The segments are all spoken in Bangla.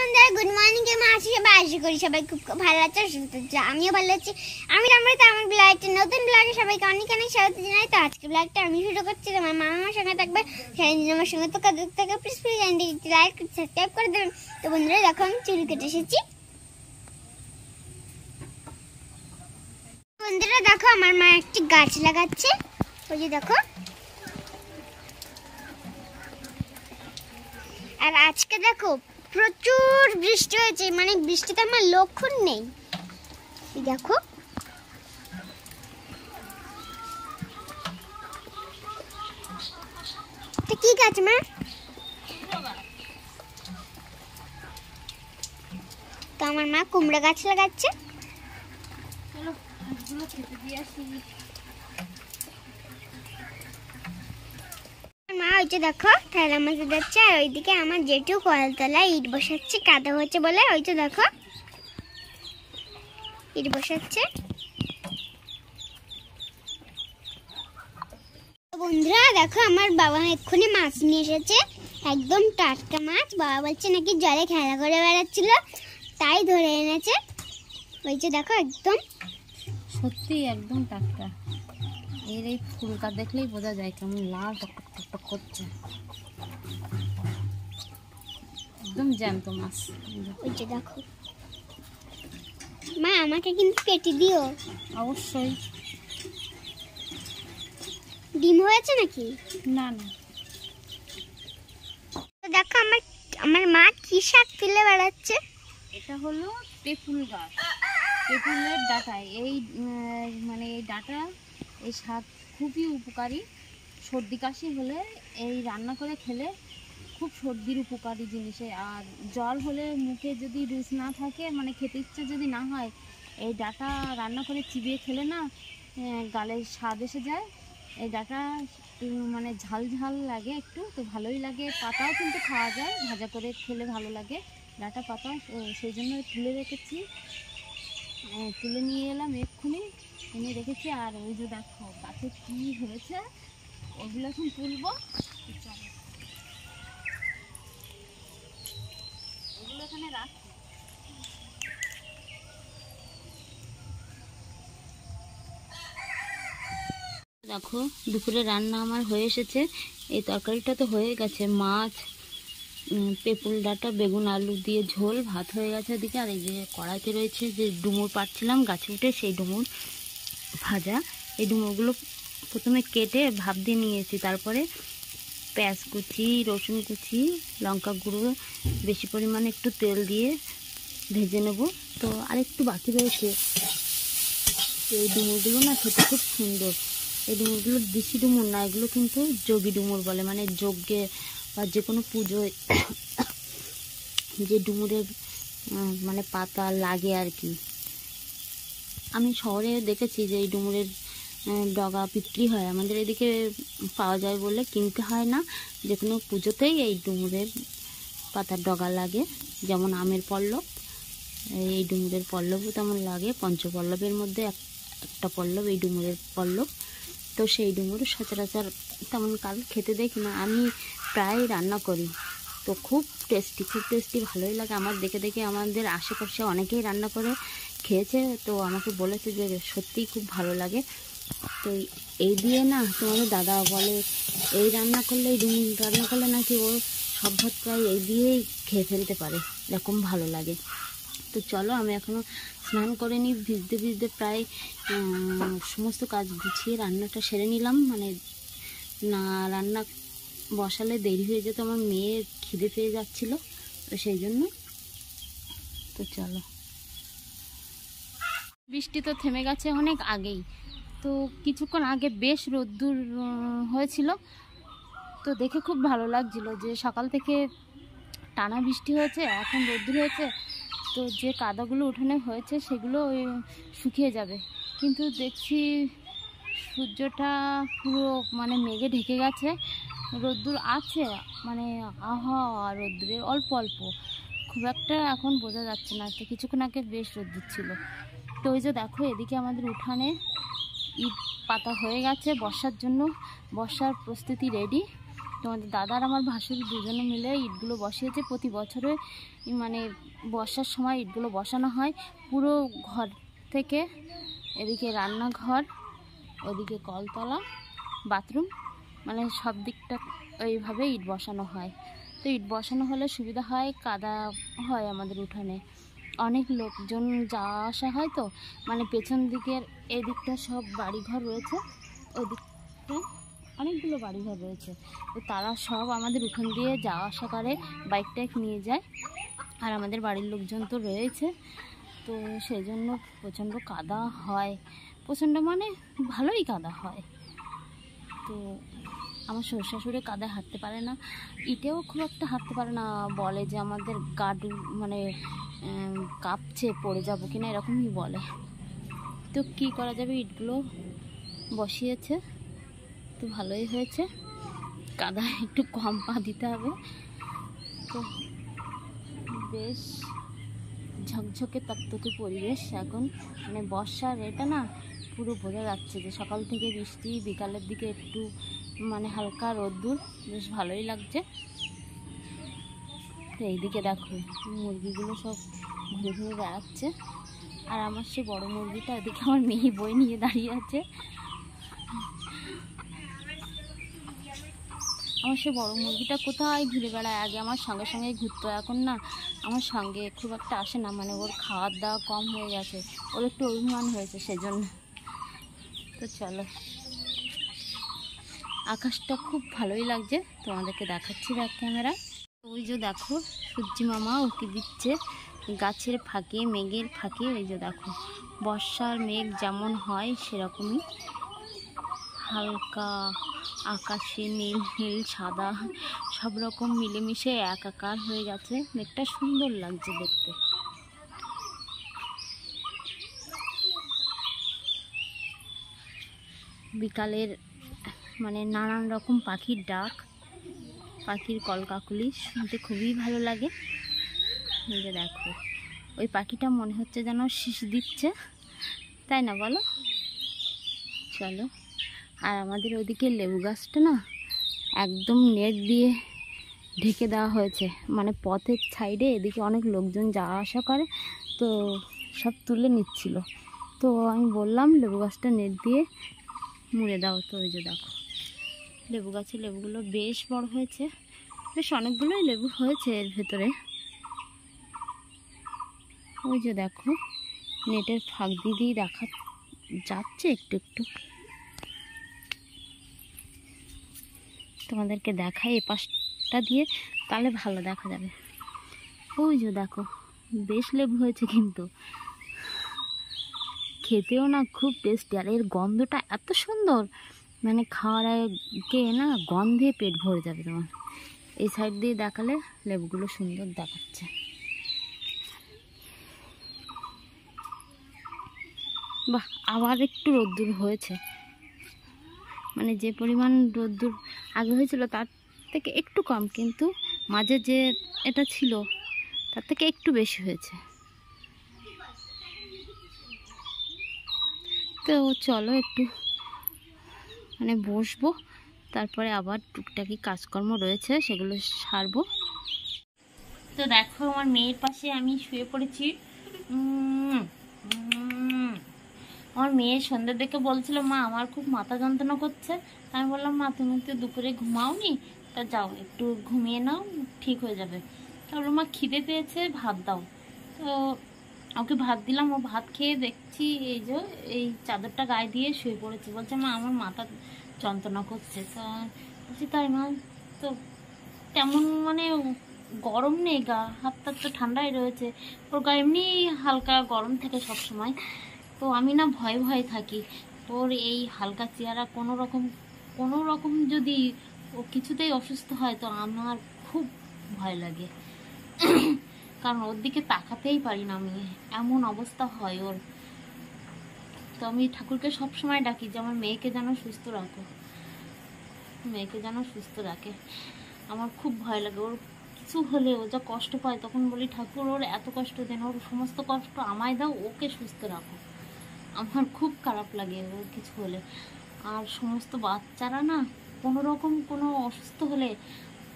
বন্ধুরা, গুড মর্নিং। কেমন আছি সবাই? আশা করি সবাই খুব ভালো আছে, সুস্থ আছে। আমিও ভালো আছি। আমি রামরাতে আমার ব্লগে, নতুন ব্লগে সবাইকে অনেক অনেক স্বাগত জানাই। তো আজকে ব্লগটা আমি শুরু করছি। আমার মামা আমার সঙ্গে থাকবে, সারাদিন আমার সঙ্গে তো কাজ থাকে। প্লিজ লাইক সাবস্ক্রাইব করে দেবেন। তো বন্ধুরা দেখো, আমি চুল কেটে এসেছি। বন্ধুরা দেখো, আমার মা একটি গাছ লাগাচ্ছে। ওই যে দেখো। আর আজকে দেখো প্রচুর বৃষ্টি হয়েছে, মানে বৃষ্টিতে আমার লক্ষণ নেই। দেখো তো কি গাছ মা? তো আমার মা কুমড়া গাছ লাগাচ্ছে। মা ওইটা দেখো থালা মাঝে যাচ্ছে, আর ওইদিকে আমার জেঠু কলতলা ইট বসাচ্ছে, কাদা হচ্ছে বলে। ওইটা দেখো ইট বসাচ্ছে। বন্ধুরা দেখো, আমার বাবা এক্ষুনি মাছ নিয়ে এসেছে, একদম টাটকা মাছ। বাবা বলছে নাকি জলে খেলা করে বেড়াচ্ছিল, তাই ধরে এনেছে। ওই যে দেখো একদম সত্যি একদম টাটকা। এর এই ফুলকা দেখলেই বোঝা যায় কেমন লাল টকটক টকটক করছে, একদম জ্যান্ত মাছ। ওই যে দেখো মা, আমাকে কিন্তু কেটে দিও। অবশ্যই। ডিম হয়েছে নাকি? না না, তো দেখো আমার আমার মা কি শাক তুলে বেড়াচ্ছে। এটা হলো তেঁতুল গাছ, তেঁতুলের ডাটা। এই মানে এই ডাটা, এই শাক খুবই উপকারী। সর্দি কাশি হলে এই রান্না করে খেলে খুব সর্দির উপকারী জিনিস। আর জল হলে মুখে যদি রুচ না থাকে, মানে খেতে ইচ্ছে যদি না হয়, এই ডাটা রান্না করে চিবিয়ে খেলে না গালে স্বাদ এসে যায়। এই ডাটা মানে ঝাল ঝাল লাগে একটু, তো ভালোই লাগে। পাতাও কিন্তু খাওয়া যায়, ভাজা করে খেলে ভালো লাগে ডাটা পাতা। সেই জন্য তুলে রেখেছি, তুলে নিয়ে এলাম এক্ষুনি, এনে রেখেছি। আর ওই যে দেখো গাছে কী হয়েছে, ওগুলো এখন তুলবো। ওগুলো এখানে রাখছি। দেখো দুপুরে রান্না আমার হয়ে এসেছে। এই তরকারিটা তো হয়ে গেছে, মাছ, তেঁতুল ডাঁটা, বেগুন আলু দিয়ে ঝোল, ভাত হয়ে গেছে ওদিকে। আর এই যে কড়াইতে রয়েছে যে ডুমুর পাড়ছিলাম গাছে উঠে, সেই ডুমুর ভাজা। এই ডুমুরগুলো প্রথমে কেটে ভাপ দিয়ে নিয়েছি, তারপরে পেঁয়াজ কুচি, রসুন কুচি, লঙ্কা গুঁড়ো, বেশি পরিমাণে একটু তেল দিয়ে ভেজে নেব। তো আরেকটু বাকি রয়েছে। এই ডুমুরগুলো না খেতে খুব সুন্দর। এই ডুমুরগুলো দেশি ডুমুর না, এগুলো কিন্তু যোগী ডুমুর বলে, মানে যজ্ঞে বা যে কোনো পুজোয় যে ডুমুরের মানে পাতা লাগে আর কি। আমি শহরে দেখেছি যে এই ডুমুরের ডগা বিক্রি হয়, আমাদের এদিকে পাওয়া যায় বলে কিনতে হয় না। যে কোনো পুজোতেই এই ডুমুরের পাতার ডগা লাগে, যেমন আমের পল্লব, এই ডুমুরের পল্লবও তেমন লাগে। পঞ্চপল্লবের মধ্যে একটা পল্লব এই ডুমুরের পল্লব। তো সেই ডুমুর সচরাচর তেমন কাল খেতে দেখি না, আমি প্রায় রান্না করি। তো খুব টেস্টি, খুব টেস্টি, ভালোই লাগে আমার। দেখে দেখে আমাদের আশেপাশে অনেকেই রান্না করে খেয়েছে, তো আমাকে বলেছে যে সত্যিই খুব ভালো লাগে। তো এই দিয়ে না তোমাদের দাদা বলে, এই রান্না করলে, এই ডুমুর রান্না করলে নাকি ও সব ভাত প্রায় এই দিয়েই খেয়ে ফেলতে পারে, এরকম ভালো লাগে। তো চলো, আমি এখনও স্নান করে নিই, ভিজতে ভিজতে প্রায় সমস্ত কাজ গুছিয়ে রান্নাটা সেরে নিলাম। মানে না রান্না বসালে দেরি হয়ে যেত, আমার মেয়ের খিদে পেয়ে যাচ্ছিলো, তো সেই জন্য। তো চলো, বৃষ্টি তো থেমে গেছে অনেক আগেই। তো কিছুক্ষণ আগে বেশ রোদ্দুর হয়েছিল, তো দেখে খুব ভালো লাগছিল যে সকাল থেকে টানা বৃষ্টি হয়েছে, এখন রোদ্দুর হয়েছে। তো যে কাদাগুলো উঠোনে হয়েছে সেগুলো শুকিয়ে যাবে, কিন্তু দেখছি সূর্যটা পুরো মানে মেঘে ঢেকে গেছে। রোদ্দুর আছে, মানে রোদ্দুরের অল্প অল্প, খুব একটা এখন বোঝা যাচ্ছে না। তো কিছুক্ষণ আগে বেশ রোদ্দুর ছিল। তো ওই যে দেখো এদিকে আমাদের উঠানে ইট পাতা হয়ে গেছে বর্ষার জন্য, বর্ষার প্রস্তুতি রেডি। তোমাদের দাদা আর আমার ভাসুর দুজনে মিলে ইটগুলো বসিয়েছে। প্রতি বছরে মানে বর্ষার সময় ইটগুলো বসানো হয়। পুরো ঘর থেকে এদিকে রান্নাঘর, ওদিকে কলতলা, বাথরুম, মানে সব দিকটা ওইভাবে ইট বসানো হয়। তো ইট বসানো হলে সুবিধা হয়, কাদা হয় আমাদের উঠানে, অনেক লোকজন যাওয়া আসা হয়। তো মানে পেছন দিকের এদিকটা সব বাড়িঘর রয়েছে, ওই দিকটা অনেকগুলো বাড়িঘর রয়েছে। তো তারা সব আমাদের উঠান দিয়ে যাওয়া আসা করে, বাইক টাইক নিয়ে যায়। আর আমাদের বাড়ির লোকজন তো রয়েছে, তো সেই জন্য প্রচণ্ড কাদা হয়, প্রচণ্ড মানে ভালোই কাদা হয়। তো আমার শ্বশুর শাশুড়ি কাদায় হাঁটতে পারে না, ইটেও খুব একটা হাঁটতে পারে না, বলে যে আমাদের গাডু মানে কাঁপছে, পড়ে যাবো কিনা এরকমই বলে। তো কি করা যাবে, ইটগুলো বসিয়েছে তো ভালোই হয়েছে, কাদা একটু কম পা দিতে হবে। তো বেশ ঝকঝকে তকতকে পরিবেশ এখন, মানে বর্ষার এটা না পুরো বোঝা যাচ্ছে যে সকাল থেকে বৃষ্টি, বিকালের দিকে একটু মানে হালকা রোদ্দুর, বেশ ভালোই লাগছে। তো এইদিকে দেখো মুরগিগুলো সব ঘুরে ঘুরে বেড়াচ্ছে, আর আমার সে বড় মুরগিটা এদিকে আমার মেয়ে বই নিয়ে দাঁড়িয়ে আছে। আমার সে বড় মুরগিটা কোথায় ঘুরে বেড়ায়, আগে আমার সঙ্গে সঙ্গে ঘুরতো, এখন না আমার সঙ্গে খুব একটা আসে না, মানে ওর খাওয়ার দাওয়া কম হয়ে গেছে, ওর একটু অভিমান হয়েছে সেজন্য। তো চলো, আকাশটা খুব ভালোই লাগছে, তোমাদেরকে দেখাচ্ছি ব্যাক ক্যামেরা। ওই যে দেখো সূর্যি মামা ওকে দিচ্ছে গাছের ফাঁকে, মেঘের ফাঁকে। ওই যে দেখো বর্ষার মেঘ যেমন হয় সেরকমই হালকা আকাশে নীল নীল সাদা সব রকম মিলেমিশে একাকার হয়ে গেছে, মেঘটা সুন্দর লাগছে দেখতে। বিকালের মানে নানান রকম পাখির ডাক, পাখির কলকাকলি শুনতে খুবই ভালো লাগে। এই যে দেখো ওই পাখিটা মনে হচ্ছে যেন শীষ দিচ্ছে, তাই না বলো? চলো, আর আমাদের ওইদিকে লেবু গাছটা না একদম নেট দিয়ে ঢেকে দেওয়া হয়েছে, মানে পথের সাইডে এদিকে অনেক লোকজন যাওয়া আসা করে, তো সব তুলে নিচ্ছিল। তো আমি বললাম লেবু গাছটা নেট দিয়ে মুড়ে দাও। তো ওই যে দেখো লেবু গাছে লেবুগুলো বেশ বড় হয়েছে, বেশ অনেকগুলোই লেবু হয়েছে এর ভেতরে। ওই যে দেখো নেটের ফাঁক দিয়ে দেখা যাচ্ছে একটু একটু, তোমাদেরকে দেখাই এ পাশটা দিয়ে, তাহলে ভালো দেখা যাবে। ওই যে দেখো বেশ লেবু হয়েছে, কিন্তু খেতেও না খুব টেস্টি, আর এর গন্ধটা এত সুন্দর, মানে খাওয়ার আগে না গন্ধে পেট ভরে যাবে তোমার। এই সাইড দিয়ে দেখালে লেবুগুলো সুন্দর দেখাচ্ছে। বাহ, আবার একটু রোদ্দুর হয়েছে, মানে যে পরিমাণ রোদ্দুর আগে হয়েছিল তার থেকে একটু কম, কিন্তু মাঝে যে এটা ছিল তার থেকে একটু বেশি হয়েছে। তো চলো একটু মানে বসবো, তারপরে আবার টুকটাকি কাজকর্ম রয়েছে সেগুলো সারবো। তো দেখো আমার মেয়ের পাশে আমি শুয়ে পড়েছি। আমার মেয়ে সন্ধ্যের দিকে বলছিল মা আমার খুব মাথা যন্ত্রণা করছে, আমি বললাম মা তুমি তো দুপুরে ঘুমাওনি, তা যাও একটু ঘুমিয়ে নাও, ঠিক হয়ে যাবে। তারপর মা খিদে পেয়েছে ভাত দাও, তো ওকে ভাত দিলাম। ও ভাত খেয়ে দেখছি এই যে এই চাদরটা গায়ে দিয়ে শুয়ে পড়েছে, বলছে মা আমার মাথা যন্ত্রণা করছে। তা বলছি তাই মা, তো তেমন মানে গরম নেই, গা হাত টাত তো ঠান্ডাই রয়েছে, ওর গা এমনি হালকা গরম থাকে সব সময়। তো আমি না ভয়ে ভয়ে থাকি, ওর এই হালকা চেহারা কোনো রকম যদি ও কিছুতেই অসুস্থ হয় তো আমার খুব ভয় লাগে, কারণ ওর দিকে তাকাতেই পারি না আমি, এমন অবস্থা হয় ওর। তো আমি ঠাকুরকে সব সময় ডাকি যে আমার মেয়েকে যেন সুস্থ রাখো, মেয়েকে যেন সুস্থ রাখে। আমার খুব ভয় লাগে, ওর কিছু হলে ও যা কষ্ট পায় তখন বলি ঠাকুর ওর এত কষ্ট দেন, ওর সমস্ত কষ্ট আমায় দাও, ওকে সুস্থ রাখো। আমার খুব খারাপ লাগে ওর কিছু হলে। আর সমস্ত বাচ্চারা না কোনো রকম কোনো অসুস্থ হলে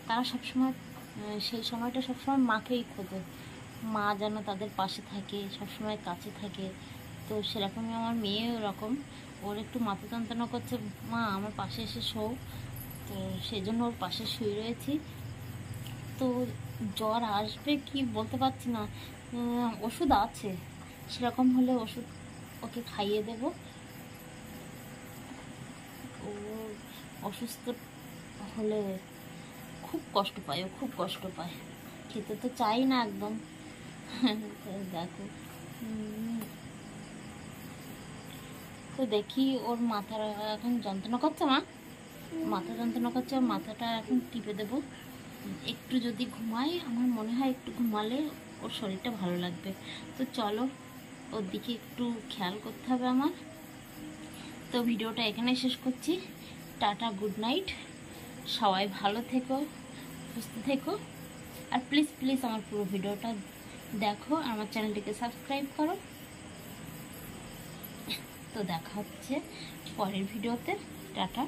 তারা সবসময় সেই সময়টা সবসময় মাকেই খোঁজে, মা যেন তাদের পাশে থাকে, সবসময় কাছে থাকে। তো সেরকমই আমার মেয়ে ওরকম, ওর একটু মাথা যন্ত্রণা করছে, মা আমার পাশে এসে শোও। তো সেই জন্য ওর পাশে শুয়ে রয়েছি। তো জ্বর আসবে কি বলতে পারছি না, ওষুধ আছে, সেরকম হলে ওষুধ ওকে খাইয়ে দেব। ও অসুস্থ হলে খুব কষ্ট পায়, ও খুব কষ্ট পায়, খেতে তো চাই না একদম। দেখো তো দেখি ওর মাথার এখন যন্ত্রণা করছে, মা মাথা যন্ত্রণা করছে, ওর মাথাটা এখন টিপে দেবো। একটু যদি ঘুমায়, আমার মনে হয় একটু ঘুমালে ওর শরীরটা ভালো লাগবে। তো চলো, ওর দিকে একটু খেয়াল করতে হবে আমার। তো ভিডিওটা এখানে শেষ করছি। টাটা, গুড নাইট, সবাই ভালো থেকো, সুস্থ থেকো। আর প্লিজ প্লিজ আমার পুরো ভিডিওটা দেখো, আমার চ্যানেলটিকে সাবস্ক্রাইব করো। তো দেখা হচ্ছে পরের ভিডিওতে। টাটা।